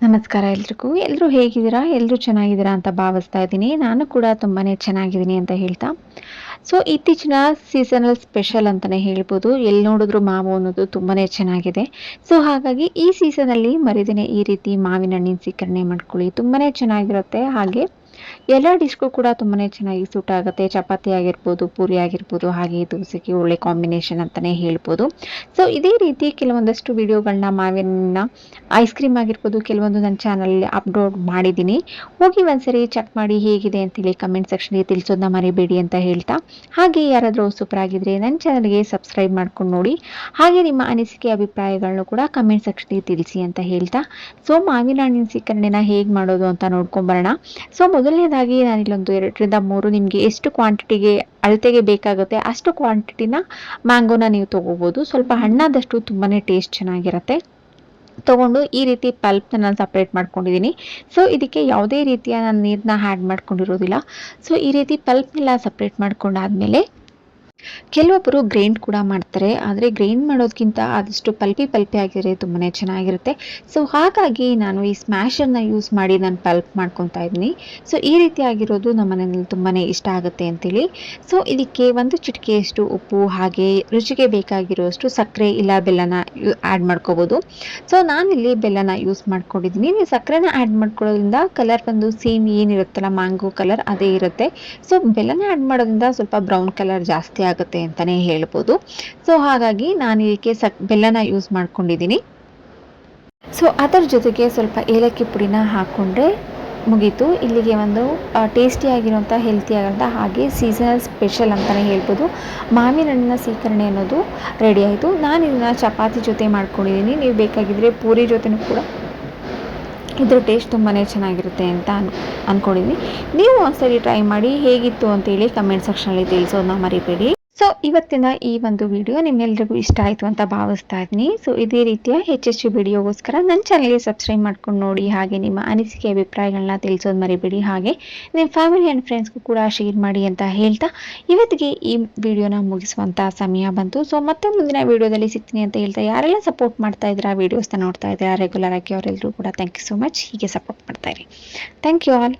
ನಮಸ್ಕಾರ ಎಲ್ರಿಗೂ. ಎಲ್ಲರೂ ಹೇಗಿದ್ದೀರಾ? ಎಲ್ಲರೂ ಚೆನ್ನಾಗಿದ್ದೀರಾ ಅಂತ ಭಾವಿಸ್ತಾ ಇದ್ದೀನಿ. ನಾನು ಕೂಡ ತುಂಬಾನೇ ಚೆನ್ನಾಗಿದ್ದೀನಿ ಅಂತ ಹೇಳ್ತಾ, ಇತ್ತೀಚಿನ ಸೀಸನಲ್ ಸ್ಪೆಷಲ್ ಅಂತಾನೆ ಹೇಳ್ಬೋದು. ಎಲ್ಲಿ ನೋಡಿದ್ರು ಮಾವು ಅನ್ನೋದು ತುಂಬಾನೇ ಚೆನ್ನಾಗಿದೆ. ಹಾಗಾಗಿ ಈ ಸೀಸನಲ್ಲಿ ಮರಿದೇನೆ ಈ ರೀತಿ ಮಾವಿನ ಹಣ್ಣಿನ ಸೀಕರಣೆ ಮಾಡ್ಕೊಳ್ಳಿ. ತುಂಬಾನೇ ಚೆನ್ನಾಗಿರುತ್ತೆ. ಹಾಗೆ ಎಲ್ಲ ಡಿಶ್‌ಗೂ ಕೂಡ ತುಂಬಾನೇ ಚೆನ್ನಾಗಿ ಸೂಟ್ ಆಗುತ್ತೆ. ಚಪಾತಿ ಆಗಿರ್ಬೋದು, ಪೂರಿ ಆಗಿರ್ಬೋದು, ಹಾಗೆ ದೋಸೆಗೆ ಒಳ್ಳೆ ಕಾಂಬಿನೇಷನ್ ಅಂತಾನೆ ಹೇಳ್ಬೋದು. ಇದೇ ರೀತಿ ಕೆಲವೊಂದಷ್ಟು ವಿಡಿಯೋಗಳನ್ನ ಮಾವಿನ ಐಸ್ ಕ್ರೀಮ್ ಆಗಿರ್ಬೋದು, ಕೆಲವೊಂದು ನನ್ನ ಚಾನಲಲ್ಲಿ ಅಪ್ಲೋಡ್ ಮಾಡಿದ್ದೀನಿ. ಹೋಗಿ ಒಂದ್ಸರಿ ಚೆಕ್ ಮಾಡಿ ಹೇಗಿದೆ ಅಂತೇಳಿ ಕಮೆಂಟ್ ಸೆಕ್ಷನ್‌ಗೆ ತಿಳಿಸೋದನ್ನ ಮರಿಬೇಡಿ ಅಂತ ಹೇಳ್ತಾ, ಹಾಗೆ ಯಾರಾದರೂ ಸೂಪರ್ ಆಗಿದ್ರೆ ನನ್ನ ಚಾನಲ್‌ಗೆ ಸಬ್ಸ್ಕ್ರೈಬ್ ಮಾಡ್ಕೊಂಡು ನೋಡಿ. ಹಾಗೆ ನಿಮ್ಮ ಅನಿಸಿಕೆ ಅಭಿಪ್ರಾಯಗಳನ್ನು ಕೂಡ ಕಮೆಂಟ್ ಸೆಕ್ಷನ್‌ಗೆ ತಿಳಿಸಿ ಅಂತ ಹೇಳ್ತಾ, ಮಾವಿನ ಹಣ್ಣಿನ ಸೀಕರಣೆನ ಹೇಗೆ ಮಾಡೋದು ಅಂತ ನೋಡ್ಕೊಂಬರೋಣ. ಮೊದಲನೇದಾಗಿ ನಾನಿಲ್ಲೊಂದು 2ರಿಂದ 3 ನಿಮಗೆ ಎಷ್ಟು ಕ್ವಾಂಟಿಟಿಗೆ ಅಳತೆಗೆ ಬೇಕಾಗುತ್ತೆ ಅಷ್ಟು ಕ್ವಾಂಟಿಟಿನ ಮ್ಯಾಂಗೋನ ನೀವು ತೊಗೋಬೋದು. ಸ್ವಲ್ಪ ಹಣ್ಣಾದಷ್ಟು ತುಂಬಾನೇ ಟೇಸ್ಟ್ ಚೆನ್ನಾಗಿರುತ್ತೆ. ತಗೊಂಡು ಈ ರೀತಿ ಪಲ್ಪ್ನ ನಾನು ಸಪ್ರೇಟ್ ಮಾಡ್ಕೊಂಡಿದ್ದೀನಿ. ಇದಕ್ಕೆ ಯಾವುದೇ ರೀತಿಯ ನಾನು ನೀರನ್ನ ಆ್ಯಡ್ ಮಾಡ್ಕೊಂಡಿರೋದಿಲ್ಲ. ಈ ರೀತಿ ಪಲ್ಪ್ನೆಲ್ಲ ಸಪ್ರೇಟ್ ಮಾಡ್ಕೊಂಡಾದ್ಮೇಲೆ ಕೆಲವೊಬ್ಬರು ಗ್ರೈಂಡ್ ಕೂಡ ಮಾಡ್ತಾರೆ. ಆದರೆ ಗ್ರೈಂಡ್ ಮಾಡೋದಕ್ಕಿಂತ ಆದಷ್ಟು ಪಲ್ಪಿ ಆಗಿದ್ರೆ ತುಂಬಾನೇ ಚೆನ್ನಾಗಿರುತ್ತೆ. ಹಾಗಾಗಿ ನಾನು ಈ ಸ್ಮ್ಯಾಶರ್ನ ಯೂಸ್ ಮಾಡಿ ನಾನು ಪಲ್ಪ್ ಮಾಡ್ಕೊತಾ ಇದ್ದೀನಿ. ಈ ರೀತಿ ಆಗಿರೋದು ನಮ್ಮ ಮನೆಯಲ್ಲಿ ತುಂಬಾನೇ ಇಷ್ಟ ಆಗುತ್ತೆ ಅಂತೇಳಿ. ಇದಕ್ಕೆ ಒಂದು ಚಿಟಿಕೆಯಷ್ಟು ಉಪ್ಪು, ಹಾಗೆ ರುಚಿಗೆ ಬೇಕಾಗಿರುವಷ್ಟು ಸಕ್ಕರೆ ಇಲ್ಲ ಬೆಲ್ಲನ ಆ್ಯಡ್ ಮಾಡ್ಕೋಬೋದು. ನಾನಿಲ್ಲಿ ಬೆಲ್ಲನ ಯೂಸ್ ಮಾಡ್ಕೊಂಡಿದ್ದೀನಿ. ನೀವು ಸಕ್ಕರೆನ ಆ್ಯಡ್ ಮಾಡ್ಕೊಳ್ಳೋದ್ರಿಂದ ಕಲರ್ ಬಂದು ಸೇಮ್ ಏನಿರುತ್ತಲ್ಲ ಮ್ಯಾಂಗೋ ಕಲರ್ ಅದೇ ಇರುತ್ತೆ. ಬೆಲ್ಲನ ಆ್ಯಡ್ ಮಾಡೋದ್ರಿಂದ ಸ್ವಲ್ಪ ಬ್ರೌನ್ ಕಲರ್ ಜಾಸ್ತಿ ಆಗುತ್ತೆ ಅಂತಾನೆ ಹೇಳ್ಬೋದು. ಹಾಗಾಗಿ ನಾನು ಇದಕ್ಕೆ ಬೆಲ್ಲನ ಯೂಸ್ ಮಾಡ್ಕೊಂಡಿದ್ದೀನಿ. ಅದರ ಜೊತೆಗೆ ಸ್ವಲ್ಪ ಏಲಕ್ಕಿ ಪುಡಿನ ಹಾಕ್ಕೊಂಡ್ರೆ ಮುಗೀತು. ಇಲ್ಲಿಗೆ ಒಂದು ಟೇಸ್ಟಿಯಾಗಿರುವಂಥ ಹೆಲ್ತಿ ಆಗೋಂಥ ಹಾಗೆ ಸೀಸನಲ್ ಸ್ಪೆಷಲ್ ಅಂತಲೇ ಹೇಳ್ಬೋದು, ಮಾವಿನ ಹಣ್ಣಿನ ಸೀಕರಣೆ ಅನ್ನೋದು ರೆಡಿ ಆಯಿತು. ನಾನು ಇದನ್ನು ಚಪಾತಿ ಜೊತೆ ಮಾಡ್ಕೊಂಡಿದ್ದೀನಿ. ನೀವು ಬೇಕಾಗಿದ್ದರೆ ಪೂರಿ ಜೊತೆನೂ ಕೂಡ ಇದ್ರ ಟೇಸ್ಟ್ ತುಂಬಾ ಚೆನ್ನಾಗಿರುತ್ತೆ ಅಂತ ಅಂದ್ಕೊಂಡಿದ್ದೀನಿ. ನೀವು ಒಂದ್ಸರಿ ಟ್ರೈ ಮಾಡಿ ಹೇಗಿತ್ತು ಅಂತೇಳಿ ಕಮೆಂಟ್ ಸೆಕ್ಷನಲ್ಲಿ ತಿಳಿಸೋದನ್ನ ಮರಿಬೇಡಿ. ಇವತ್ತಿನ ಈ ಒಂದು ವಿಡಿಯೋ ನಿಮ್ಮೆಲ್ಲರಿಗೂ ಇಷ್ಟ ಆಯಿತು ಅಂತ ಭಾವಿಸ್ತಾ ಇದ್ದೀನಿ. ಇದೇ ರೀತಿಯ ಹೆಚ್ಚೆಚ್ಚು ವಿಡಿಯೋಗೋಸ್ಕರ ನನ್ನ ಚಾನಲ್ಗೆ ಸಬ್ಸ್ಕ್ರೈಬ್ ಮಾಡ್ಕೊಂಡು ನೋಡಿ. ಹಾಗೆ ನಿಮ್ಮ ಅನಿಸಿಕೆ ಅಭಿಪ್ರಾಯಗಳನ್ನ ತಿಳಿಸೋದು ಮರಿಬೇಡಿ. ಹಾಗೆ ನಿಮ್ಮ ಫ್ಯಾಮಿಲಿ ಆ್ಯಂಡ್ ಫ್ರೆಂಡ್ಸ್ಗೂ ಕೂಡ ಶೇರ್ ಮಾಡಿ ಅಂತ ಹೇಳ್ತಾ ಇವತ್ತಿಗೆ ಈ ವಿಡಿಯೋನ ಮುಗಿಸುವಂಥ ಸಮಯ ಬಂತು. ಮತ್ತೆ ಮುಂದಿನ ವಿಡಿಯೋದಲ್ಲಿ ಸಿಗ್ತೀನಿ ಅಂತ ಹೇಳ್ತಾ, ಯಾರೆಲ್ಲ ಸಪೋರ್ಟ್ ಮಾಡ್ತಾ ಇದ್ದೀರಾ, ವಿಡಿಯೋಸ್ನ ನೋಡ್ತಾ ಇದ್ದೀರಾ ರೆಗ್ಯುಲರ್ ಆಗಿ, ಅವರೆಲ್ಲರೂ ಕೂಡ ಥ್ಯಾಂಕ್ ಯು ಸೊ ಮಚ್. ಹೀಗೆ ಸಪೋರ್ಟ್ ಮಾಡ್ತಾ ಇರಿ. Thank you all.